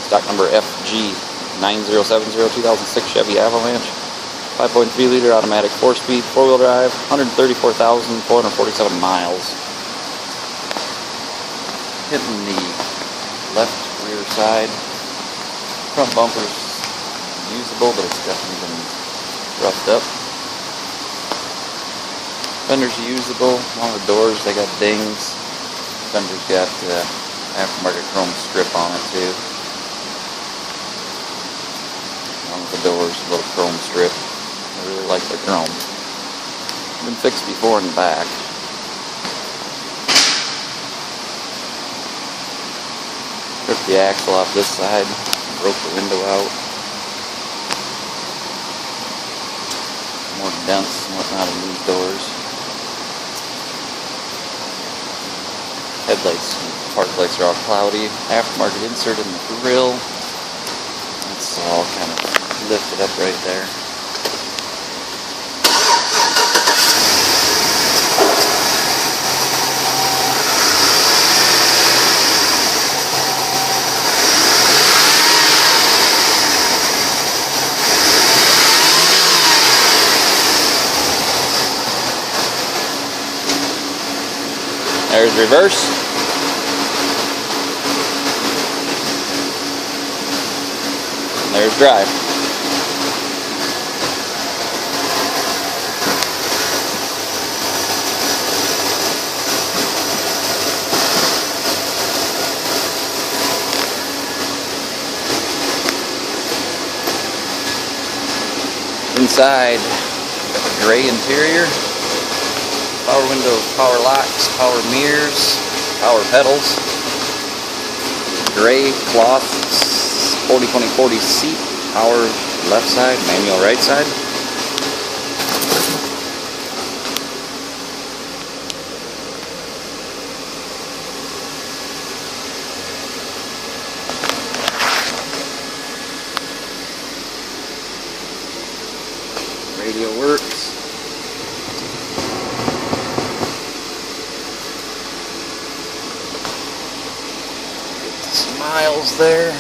Stock number FG9070 2006 Chevy Avalanche. 5.3 liter automatic 4-speed, 4-wheel drive, 134,447 miles. Hitting the left rear side. Front bumper's usable, but it's definitely been roughed up. Fender's usable. All the doors, they got dings. Fender's got aftermarket chrome strip on it too. Along with the doors, a little chrome strip. I really like the chrome. Been fixed before in the back. Ripped the axle off this side. Broke the window out. More dents and whatnot in these doors. Headlights and park lights are all cloudy. Aftermarket insert in the grill. It's all kind of lifted up right there. There's reverse. And there's drive. Inside, got the gray interior. Power windows, power locks, power mirrors, power pedals, gray cloth 40/20/40 seat, power left side, manual right side. Radio works. Miles there.